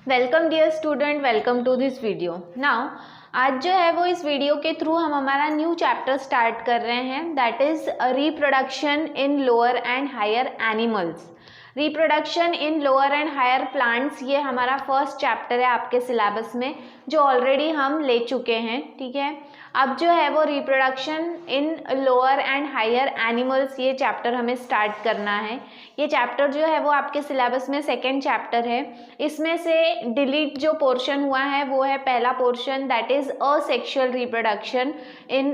Welcome dear student, welcome to this video. Now आज जो है वो इस वीडियो के थ्रू हम हमारा न्यू चैप्टर स्टार्ट कर रहे हैं, that is reproduction in lower and higher animals. Reproduction in lower and higher plants, ये हमारा फर्स्ट चैप्टर है आपके सिलेबस में, जो ऑलरेडी हम ले चुके हैं। ठीक है, अब जो है वो reproduction in lower and higher animals, ये चैप्टर हमें स्टार्ट करना है। ये चैप्टर जो है वो आपके सिलेबस में सेकेंड चैप्टर है। इसमें से डिलीट जो पोर्शन हुआ है वो है पहला portion, that is asexual reproduction in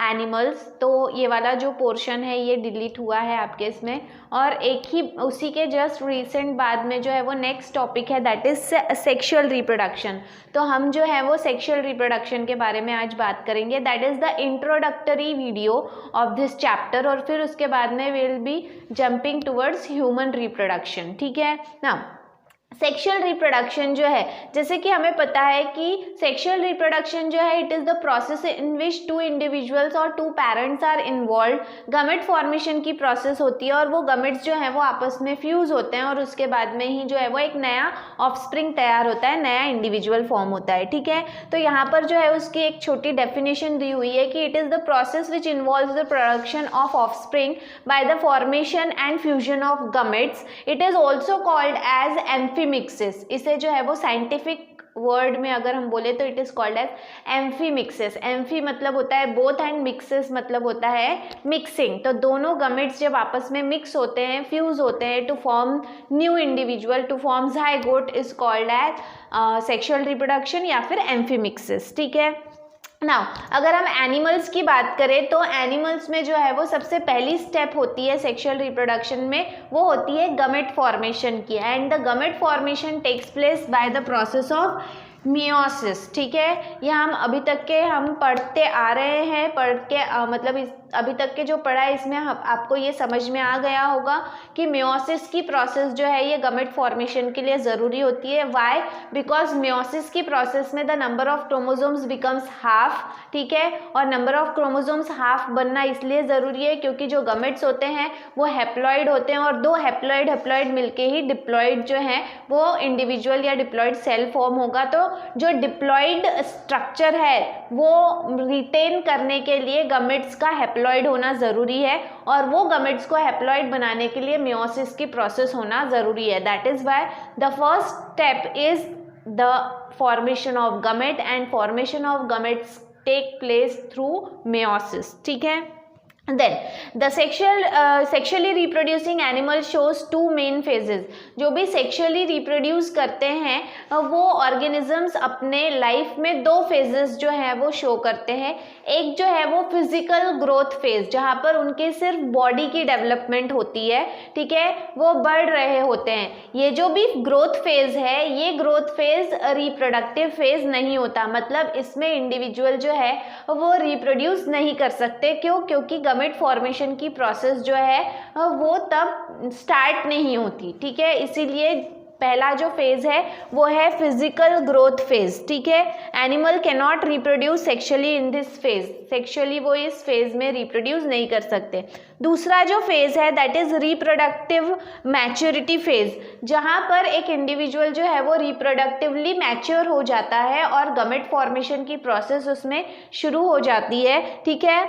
animals. तो ये वाला जो पोर्शन है ये डिलीट हुआ है आपके इसमें, और एक ही उसी के जस्ट रिसेंट बाद में जो है वो नेक्स्ट टॉपिक है, दैट इज सेक्सुअल रिप्रोडक्शन। तो हम जो है वो सेक्सुअल रिप्रोडक्शन के बारे में आज बात करेंगे, that is the introductory video of this chapter, और फिर उसके बाद में will be jumping towards human reproduction. ठीक है ना। सेक्सुअल रिप्रोडक्शन जो है, जैसे कि हमें पता है कि सेक्सुअल रिप्रोडक्शन जो है, it is the process in which two individuals और two parents are involve. Gamete formation की प्रोसेस होती है और वो गमेट्स जो है वो आपस में फ्यूज होते हैं और उसके बाद में ही जो है वो एक नया ऑफस्प्रिंग तैयार होता है, नया इंडिविजुअल फॉर्म होता है। ठीक है, तो यहाँ पर जो है उसकी एक छोटी डेफिनेशन दी हुई है कि it is the process which involves the production of offspring by the formation and fusion of gametes. It is also called as amphimixis. इसे जो है वो साइंटिफिक वर्ड में अगर हम बोले तो it is called as amphimixis. Amphi मतलब होता है बोथ एंड मिक्सिस मतलब होता है मिक्सिंग। तो दोनों गमेट्स जब आपस में मिक्स होते हैं, फ्यूज होते हैं to form new individual, to form zygote, is called as sexual reproduction या फिर एम्फीमिक्सिस। ठीक है। नाउ अगर हम एनिमल्स की बात करें तो एनिमल्स में जो है वो सबसे पहली स्टेप होती है सेक्सुअल रिप्रोडक्शन में, वो होती है गमेट फॉर्मेशन की, and the gamete formation takes place by the process of meiosis. ठीक है, ये हम अभी तक के हम पढ़ते आ रहे हैं, पढ़ के मतलब अभी तक के जो पढ़ा है इसमें आपको ये समझ में आ गया होगा कि मियोसिस की प्रोसेस जो है ये गमेट फॉर्मेशन के लिए ज़रूरी होती है। व्हाई? बिकॉज मियोसिस की प्रोसेस में the number of chromosomes becomes half. ठीक है, और नंबर ऑफ क्रोमोसोम्स हाफ बनना इसलिए ज़रूरी है क्योंकि जो गमेट्स होते हैं वो हैप्लॉइड होते हैं, और दो हैप्लॉइड मिलके ही डिप्लॉइड जो है वो इंडिविजुअल या डिप्लॉइड सेल फॉर्म होगा। तो जो डिप्लॉइड स्ट्रक्चर है वो रिटेन करने के लिए गमेट्स का हैप्लॉइड होना ज़रूरी है, और वो गमेट्स को हैप्लॉइड बनाने के लिए मियोसिस की प्रोसेस होना ज़रूरी है। That is why the first step is the formation of gamete, and formation of gametes take place through meiosis. ठीक है। Then the sexually reproducing animal shows two main phases। जो भी सेक्शुअली रिप्रोड्यूस करते हैं वो ऑर्गेनिजम्स अपने life में दो फेजेस जो है वो शो करते हैं। एक जो है वो फिजिकल ग्रोथ फेज, जहाँ पर उनके सिर्फ बॉडी की डेवलपमेंट होती है। ठीक है, वो बढ़ रहे होते हैं। ये जो भी ग्रोथ फेज है ये ग्रोथ फेज रिप्रोडक्टिव फेज नहीं होता, मतलब इसमें इंडिविजुअल जो है वो रिप्रोड्यूस नहीं कर सकते। क्यों? क्योंकि गमेट फॉर्मेशन की प्रोसेस जो है वो तब स्टार्ट नहीं होती। ठीक है, इसीलिए पहला जो फेज है वो है फिजिकल ग्रोथ फेज। ठीक है, animal can not reproduce sexually in this phase, sexually वो इस फेज में रिप्रोड्यूस नहीं कर सकते। दूसरा जो फेज है that is reproductive maturity phase, जहाँ पर एक इंडिविजुअल जो है वो रिप्रोडक्टिवली मैच्योर हो जाता है और गमेट फॉर्मेशन की प्रोसेस उसमें शुरू हो जाती है। ठीक है,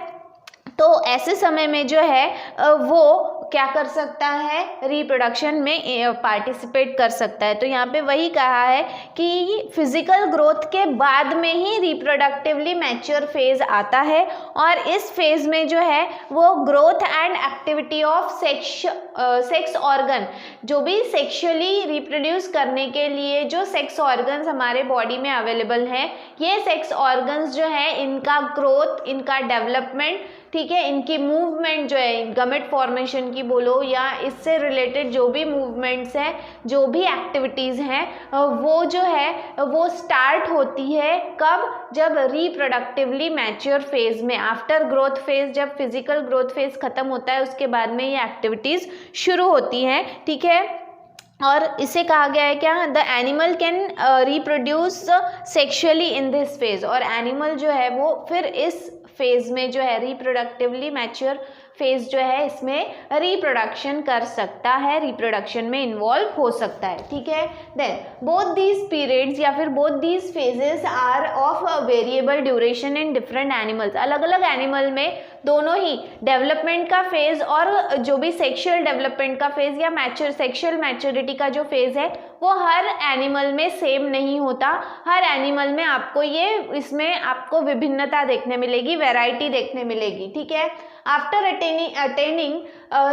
तो ऐसे समय में जो है वो क्या कर सकता है, रिप्रोडक्शन में पार्टिसिपेट कर सकता है। तो यहाँ पे वही कहा है कि फिजिकल ग्रोथ के बाद में ही रिप्रोडक्टिवली मैच्योर फेज आता है, और इस फेज में जो है वो growth and activity of sex organ, जो भी सेक्सुअली रिप्रोड्यूस करने के लिए जो सेक्स ऑर्गन्स हमारे बॉडी में अवेलेबल हैं, ये सेक्स ऑर्गन्स जो है इनका ग्रोथ, इनका डेवलपमेंट, ठीक है, इनकी मूवमेंट जो है गमेट फॉर्मेशन की बोलो या इससे रिलेटेड जो भी मूवमेंट्स हैं, जो भी एक्टिविटीज़ हैं, वो जो है वो स्टार्ट होती है कब? जब रिप्रोडक्टिवली मैच्योर फेज में, आफ्टर ग्रोथ फेज, जब फिजिकल ग्रोथ फेज खत्म होता है उसके बाद में ये एक्टिविटीज़ शुरू होती हैं। ठीक है, और इसे कहा गया है क्या, the animal can reproduce sexually in this phase, और एनिमल जो है वो फिर इस फेज में जो है, रिप्रोडक्टिवली मैच्योर फेज जो है इसमें रिप्रोडक्शन कर सकता है, रिप्रोडक्शन में इन्वॉल्व हो सकता है, ठीक है। देन बोथ दीज पीरियड्स या फिर both these phases are of variable duration in different animals. अलग अलग एनिमल में दोनों ही डेवलपमेंट का फेज और जो भी सेक्सुअल डेवलपमेंट का फेज या सेक्सुअल मैच्योरिटी का जो फेज है वो हर एनिमल में सेम नहीं होता। हर एनिमल में आपको इसमें आपको विभिन्नता देखने मिलेगी, वैरायटी देखने मिलेगी, ठीक है। After attaining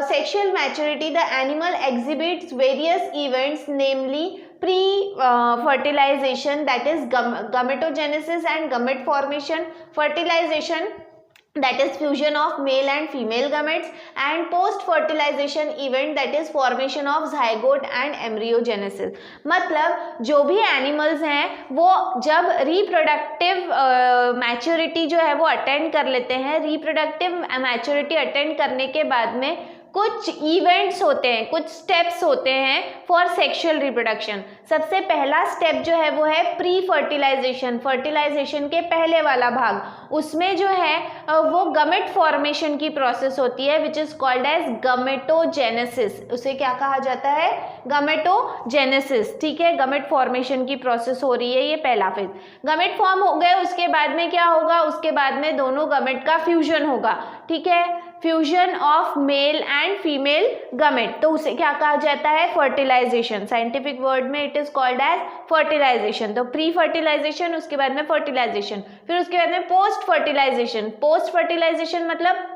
sexual maturity, the animal exhibits various events, namely pre-fertilization, that is gametogenesis and gamete formation, fertilization, that is fusion of male and female gametes, and post fertilization event, that is formation of zygote and embryogenesis। मतलब जो भी animals हैं वो जब reproductive maturity जो है वो attend कर लेते हैं, रिप्रोडक्टिव मैच्योरिटी अटेंड करने के बाद में कुछ इवेंट्स होते हैं, कुछ स्टेप्स होते हैं फॉर सेक्सुअल रिप्रोडक्शन। सबसे पहला स्टेप जो है वो है प्री फर्टिलाइजेशन, फर्टिलाइजेशन के पहले वाला भाग। उसमें जो है वो गमेट फॉर्मेशन की प्रोसेस होती है विच इज कॉल्ड एज गमेटोजेनेसिस। उसे क्या कहा जाता है? गमेटोजेनेसिस, ठीक है। गमेट फॉर्मेशन की प्रोसेस हो रही है, ये पहला फेज। गमेट फॉर्म हो गए, उसके बाद में क्या होगा? उसके बाद में दोनों गमेट का फ्यूजन होगा, ठीक है। Fusion of male and female gamete, तो उसे क्या कहा जाता है? फर्टिलाइजेशन। साइंटिफिक वर्ड में it is called as fertilisation. तो प्री फर्टिलाइजेशन, उसके बाद में फर्टिलाइजेशन, फिर उसके बाद में पोस्ट फर्टिलाइजेशन। पोस्ट फर्टिलाइजेशन मतलब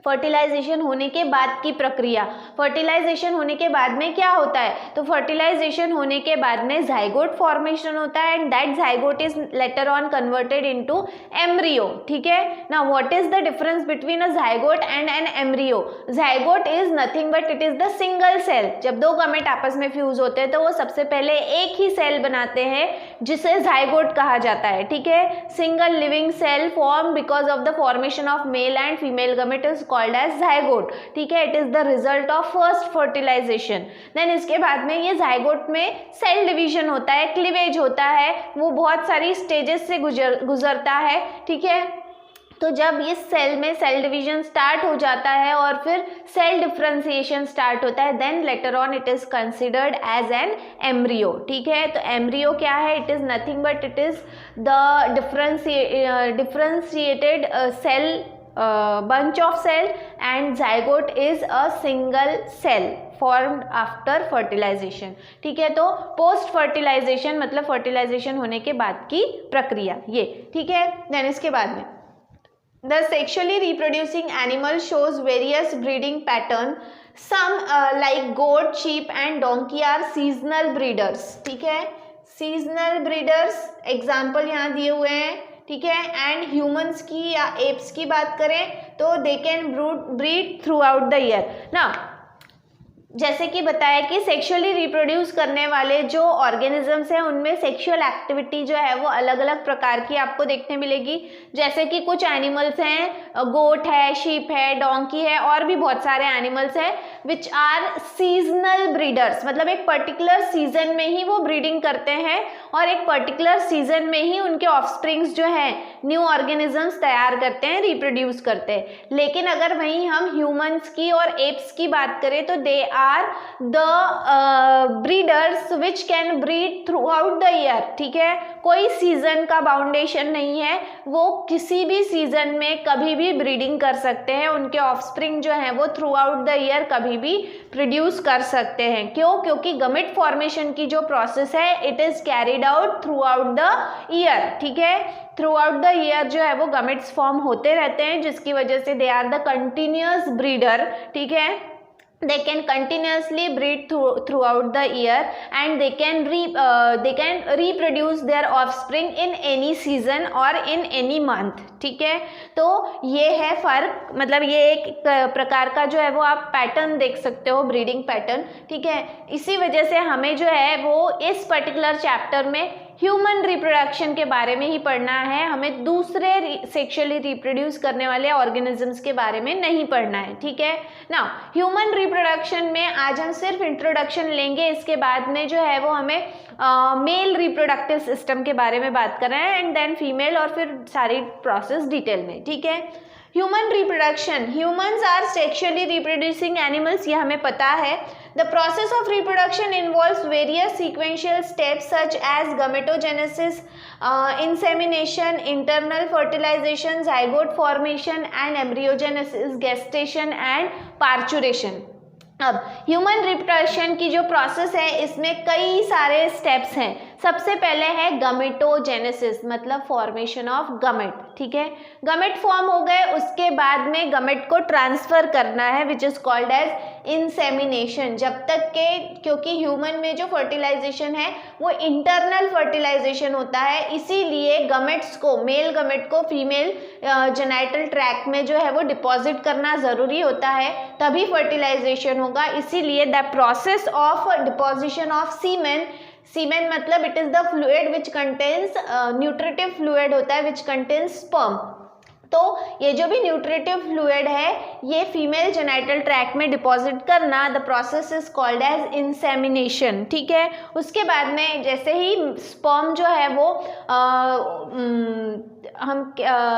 फर्टिलाइजेशन होने के बाद की प्रक्रिया। फर्टिलाइजेशन होने के बाद में क्या होता है? तो फर्टिलाइजेशन होने के बाद में जाइगोट फॉर्मेशन होता है and that zygote is later on converted into embryo, ठीक है ना। What is the difference between a zygote and an embryo? Zygote is nothing but it is the single cell. जब दो गमेट आपस में फ्यूज होते हैं तो वो सबसे पहले एक ही सेल बनाते हैं जिसे जाइगोट कहा जाता है, ठीक है। Single living cell form because of the formation of male and female gamete is called as zygote, ठीक है। It is the result of first fertilisation. Then इसके बाद में ये जाइगोट में सेल डिवीजन होता है, क्लीवेज होता है, वो बहुत सारी स्टेजेस से गुजरता है, ठीक है। तो जब इस सेल में सेल डिवीजन स्टार्ट हो जाता है और फिर सेल डिफरेंशिएशन स्टार्ट होता है, then later on it is considered as an embryo, ठीक है। तो एम्ब्रियो क्या है? It is nothing but it is the differentiated cell bunch of cell and zygote is a single cell formed after fertilization, ठीक है। तो post fertilisation मतलब fertilisation होने के बाद की प्रक्रिया ये, ठीक है। देन इसके बाद में the sexually reproducing animal shows various breeding pattern. Some like goat, sheep and donkey are seasonal breeders, ठीक है। seasonal breeders एग्जाम्पल यहाँ दिए हुए हैं, ठीक है। एंड ह्यूमंस की या एप्स की बात करें तो they can breed throughout the year ना। जैसे कि बताया कि सेक्सुअली रिप्रोड्यूस करने वाले जो ऑर्गेनिजम्स हैं उनमें सेक्सुअल एक्टिविटी जो है वो अलग अलग प्रकार की आपको देखने मिलेगी। जैसे कि कुछ एनिमल्स हैं, गोट है, शीप है, डोंकी है और भी बहुत सारे एनिमल्स हैं विच आर सीजनल ब्रीडर्स, मतलब एक पर्टिकुलर सीजन में ही वो ब्रीडिंग करते हैं और एक पर्टिकुलर सीजन में ही उनके ऑफस्प्रिंग्स जो है न्यू ऑर्गेनिजम्स तैयार करते हैं, रिप्रोड्यूस करते हैं। लेकिन अगर वहीं हम ह्यूमंस की और एप्स की बात करें तो they are the breeders which can breed throughout the year, ठीक है। कोई सीजन का बाउंडेशन नहीं है, वो किसी भी सीजन में कभी भी ब्रीडिंग कर सकते हैं। उनके ऑफस्प्रिंग जो है वो थ्रू आउट द ईयर कभी भी प्रोड्यूस कर सकते हैं। क्यों? क्योंकि गमेट फॉर्मेशन की जो प्रोसेस है it is carried out through out the year, ठीक है। थ्रू आउट द ईयर जो है वो गमेट्स फॉर्म होते रहते हैं जिसकी वजह से they are the continuous breeder, ठीक है। They can continuously breed throughout the year and they can reproduce their offspring in any season or in any month, ठीक है। तो ये है फर्क, मतलब ये एक प्रकार का जो है वो आप पैटर्न देख सकते हो, ब्रीडिंग पैटर्न, ठीक है। इसी वजह से हमें जो है वो इस पर्टिकुलर चैप्टर में ह्यूमन रिप्रोडक्शन के बारे में ही पढ़ना है, हमें दूसरे सेक्सुअली रिप्रोड्यूस करने वाले ऑर्गेनिजम्स के बारे में नहीं पढ़ना है, ठीक है ना। ह्यूमन रिप्रोडक्शन में आज हम सिर्फ इंट्रोडक्शन लेंगे, इसके बाद में जो है वो हमें मेल रिप्रोडक्टिव सिस्टम के बारे में बात कर रहे हैं एंड देन फीमेल, और फिर सारी प्रोसेस डिटेल में, ठीक है। Human reproduction, humans are sexually reproducing animals, ये हमें पता है। The process of reproduction involves various sequential steps such as gametogenesis, insemination, internal fertilization, zygote formation and embryogenesis, gestation and parturition। अब ह्यूमन रिप्रोडक्शन की जो प्रोसेस है इसमें कई सारे स्टेप्स हैं। सबसे पहले है गमेटोजेनेसिस, मतलब फॉर्मेशन ऑफ गमेट, ठीक है। गमेट फॉर्म हो गए, उसके बाद में गमेट को ट्रांसफर करना है which is called as insemination. जब तक के, क्योंकि ह्यूमन में जो फर्टिलाइजेशन है वो इंटरनल फर्टिलाइजेशन होता है, इसीलिए गमेट्स को, मेल गमेट को फीमेल जेनाइटल ट्रैक्ट में जो है वो डिपॉजिट करना ज़रूरी होता है, तभी फर्टिलाइजेशन होगा। इसीलिए the process of deposition of semen, semen मतलब it is the fluid which contains, nutritive fluid होता है विच कंटेन्स स्पर्म। तो ये जो भी न्यूट्रिटिव फ्लूइड है ये फीमेल जेनाइटल ट्रैक्ट में डिपॉजिट करना, the process is called as insemination, ठीक है। उसके बाद में जैसे ही स्पर्म जो है वो हम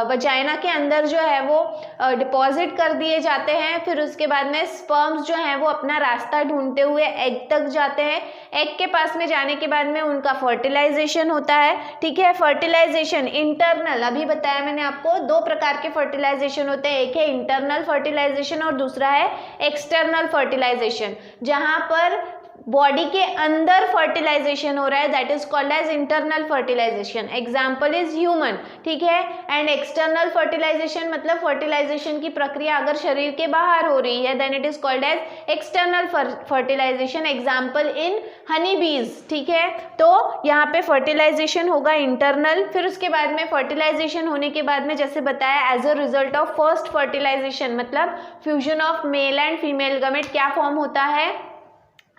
वजाइना के अंदर जो है वो डिपॉजिट कर दिए जाते हैं, फिर उसके बाद में स्पर्म्स जो हैं वो अपना रास्ता ढूंढते हुए एग तक जाते हैं। एग के पास में जाने के बाद में उनका फर्टिलाइजेशन होता है, ठीक है। फर्टिलाइजेशन इंटरनल, अभी बताया मैंने आपको, दो प्रकार के फर्टिलाइजेशन होते हैं, एक है इंटरनल फर्टिलाइजेशन और दूसरा है एक्सटर्नल फर्टिलाइजेशन। जहां पर बॉडी के अंदर फर्टिलाइजेशन हो रहा है that is called as internal fertilisation, example is human, ठीक है। एंड एक्सटर्नल फर्टिलाइजेशन मतलब फर्टिलाइजेशन की प्रक्रिया अगर शरीर के बाहर हो रही है then it is called as external fertilisation, example in honey bees, ठीक है। तो यहाँ पे फर्टिलाइजेशन होगा इंटरनल, फिर उसके बाद में फर्टिलाइजेशन होने के बाद में जैसे बताया as a result of first fertilization मतलब fusion of male and female gamete क्या फॉर्म होता है,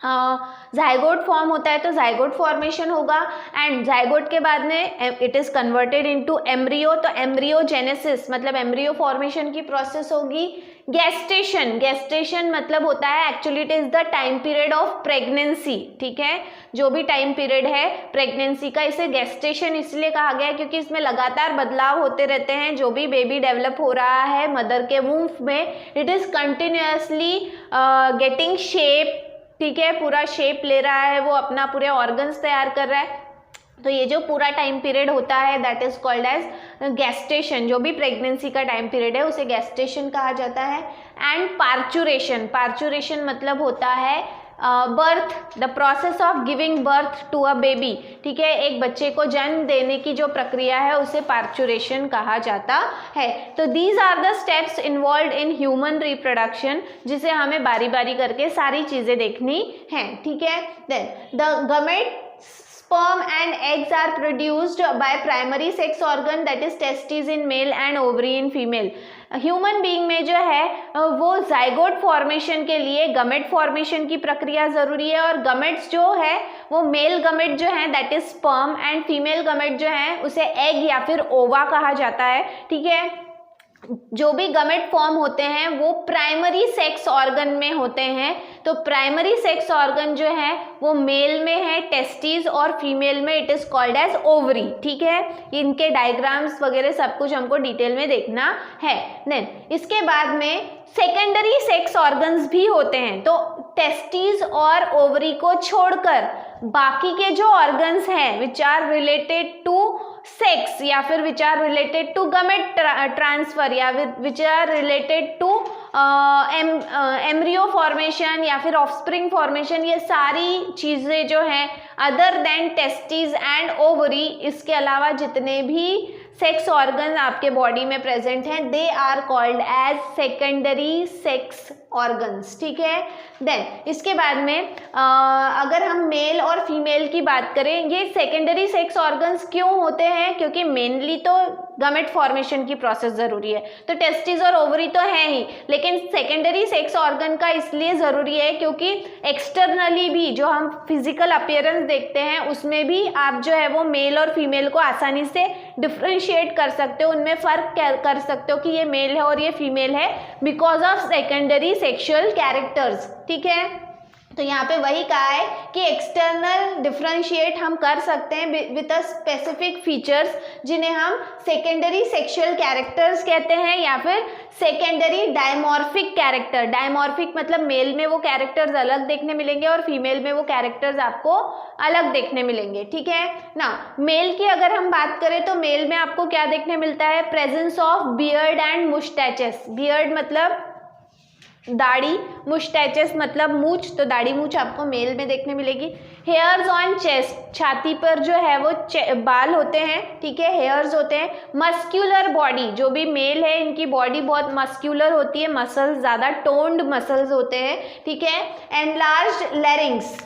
जाइगोट फॉर्म होता है, तो जाइगोट फॉर्मेशन होगा एंड जाइगोट के बाद में it is converted into embryo, तो एम्ब्रियोजेनेसिस मतलब एम्ब्रियो फॉर्मेशन की प्रोसेस होगी। गेस्टेशन, गेस्टेशन मतलब होता है actually it is the time period of pregnancy, ठीक है। जो भी टाइम पीरियड है प्रेगनेंसी का, इसे गेस्टेशन इसलिए कहा गया है क्योंकि इसमें लगातार बदलाव होते रहते हैं। जो भी बेबी डेवलप हो रहा है मदर के वूम्फ में, it is continuously getting shape, ठीक है, पूरा शेप ले रहा है, वो अपना पूरे ऑर्गन्स तैयार कर रहा है। तो ये जो पूरा टाइम पीरियड होता है that is called as gestation, जो भी प्रेगनेंसी का टाइम पीरियड है उसे गेस्टेशन कहा जाता है। एंड पार्चुरेशन, पार्चुरेशन मतलब होता है birth, the process of giving birth to a baby, ठीक है। एक बच्चे को जन्म देने की जो प्रक्रिया है उसे पार्चुरेशन कहा जाता है। तो these are the steps involve in human reproduction, जिसे हमें बारी बारी करके सारी चीजें देखनी है, ठीक है। Then the gamete, sperm and eggs are produced by primary sex organ that is testes in male and ovary in female। Human being में जो है वो जाइगोट फॉर्मेशन के लिए गमेट फॉर्मेशन की प्रक्रिया जरूरी है, और गमेट्स जो है वो मेल गमेट जो है that is sperm and female gamete जो है उसे एग या फिर ओवा कहा जाता है, ठीक है। जो भी गमेट फॉर्म होते हैं वो प्राइमरी सेक्स ऑर्गन में होते हैं, तो प्राइमरी सेक्स ऑर्गन जो है वो मेल में है टेस्टिस और फीमेल में it is called as ovary, ठीक है। इनके डायग्राम्स वगैरह सब कुछ हमको डिटेल में देखना है। देन इसके बाद में सेकेंडरी सेक्स ऑर्गन्स भी होते हैं, तो टेस्टिस और ओवरी को छोड़कर बाकी के जो ऑर्गन्स हैं which are related to sex या फिर which are related to gamete transfer या which are related to embryo formation या फिर ऑफस्प्रिंग फॉर्मेशन, ये सारी चीज़ें जो हैं other than testis and ovary, इसके अलावा जितने भी सेक्स ऑर्गन आपके बॉडी में प्रेजेंट हैं, they are called as secondary sex organs, ठीक है। देन इसके बाद में अगर हम मेल और फीमेल की बात करें, ये सेकेंडरी सेक्स ऑर्गन्स क्यों होते हैं, क्योंकि मेनली तो गमेट फॉर्मेशन की प्रोसेस ज़रूरी है, तो टेस्टिस और ओवरी तो है ही, लेकिन सेकेंडरी सेक्स ऑर्गन का इसलिए ज़रूरी है क्योंकि एक्सटर्नली भी जो हम फिजिकल अपीयरेंस देखते हैं उसमें भी आप जो है वो मेल और फीमेल को आसानी से डिफ्रेंशिएट कर सकते हो, उनमें फ़र्क कर सकते हो कि ये मेल है और ये फीमेल है, because of secondary sexual characters, ठीक है। तो यहाँ पे वही कहा है कि एक्सटर्नल डिफ्रेंशिएट हम कर सकते हैं विद अ स्पेसिफिक फीचर्स, जिन्हें हम सेकेंडरी सेक्सुअल कैरेक्टर्स कहते हैं या फिर सेकेंडरी डायमॉर्फिक कैरेक्टर। डायमॉर्फिक मतलब मेल में वो कैरेक्टर्स अलग देखने मिलेंगे और फीमेल में वो कैरेक्टर्स आपको अलग देखने मिलेंगे, ठीक है ना। मेल की अगर हम बात करें तो मेल में आपको क्या देखने मिलता है, presence of beard and moustaches. Beard मतलब दाढ़ी, मुस्टैचेस मतलब मूछ, तो दाढ़ी मूछ आपको मेल में देखने मिलेगी। हेयर्स ऑन चेस्ट, छाती पर जो है वो बाल होते हैं, ठीक है, हेयर्स होते हैं। मस्क्यूलर बॉडी, जो भी मेल है इनकी बॉडी बहुत मस्क्यूलर होती है, मसल्स ज़्यादा टोन्ड मसल्स होते हैं, ठीक है। Enlarged लैरिंग्स,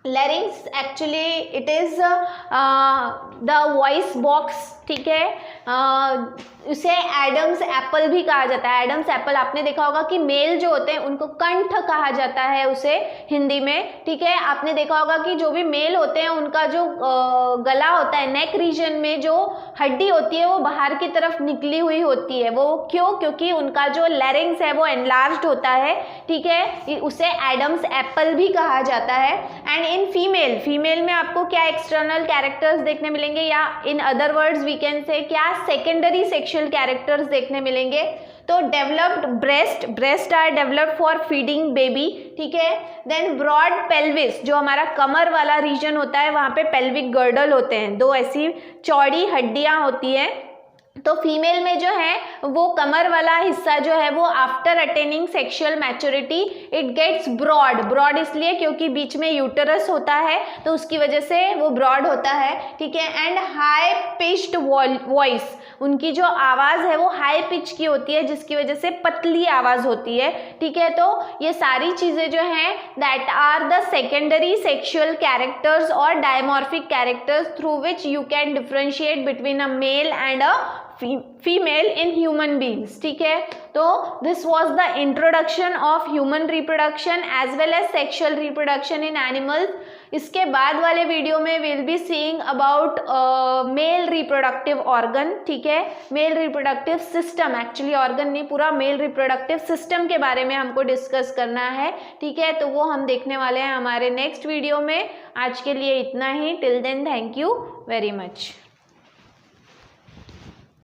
लैरिंग्स actually it is the voice box, ठीक है। उसे एडम्स एप्पल भी कहा जाता है। एडम्स एप्पल आपने देखा होगा कि मेल जो होते हैं उनको कंठ कहा जाता है उसे हिंदी में, ठीक है। आपने देखा होगा कि जो भी मेल होते हैं उनका जो गला होता है, नेक रीजन में जो हड्डी होती है वो बाहर की तरफ निकली हुई होती है। वो क्यों, क्योंकि उनका जो लैरिंग्स है वो एनलार्ज्ड होता है, ठीक है, उसे एडम्स एप्पल भी कहा जाता है। एंड इन फीमेल, फीमेल में आपको क्या एक्सटर्नल कैरेक्टर्स देखने मिलेंगे, या in other words we can say क्या सेकेंडरी सेक्सुअल कैरेक्टर्स देखने मिलेंगे। तो developed breast, breast are developed for feeding baby, ठीक है। देन ब्रॉड पेल्विस, जो हमारा कमर वाला रीजन होता है वहाँ पे पेल्विक गर्डल होते हैं, दो ऐसी चौड़ी हड्डियाँ होती हैं। तो फीमेल में जो है वो कमर वाला हिस्सा जो है वो after attaining sexual maturity it gets broad, broad इसलिए क्योंकि बीच में यूटरस होता है तो उसकी वजह से वो ब्रॉड होता है, ठीक है। एंड हाई पिच्ड वॉइस, उनकी जो आवाज़ है वो हाई पिच की होती है जिसकी वजह से पतली आवाज़ होती है, ठीक है। तो ये सारी चीज़ें जो हैं that are the secondary sexual characters और dimorphic characters through which you can differentiate between a male and a female in human beings, ठीक है। तो this was the introduction of human reproduction as well as sexual reproduction in animals. इसके बाद वाले video में will be seeing about male reproductive organ, ठीक है, male reproductive system, actually organ नहीं, पूरा मेल रिप्रोडक्टिव सिस्टम के बारे में हमको डिस्कस करना है, ठीक है। तो वो हम देखने वाले हैं हमारे नेक्स्ट वीडियो में। आज के लिए इतना ही, till then thank you very much.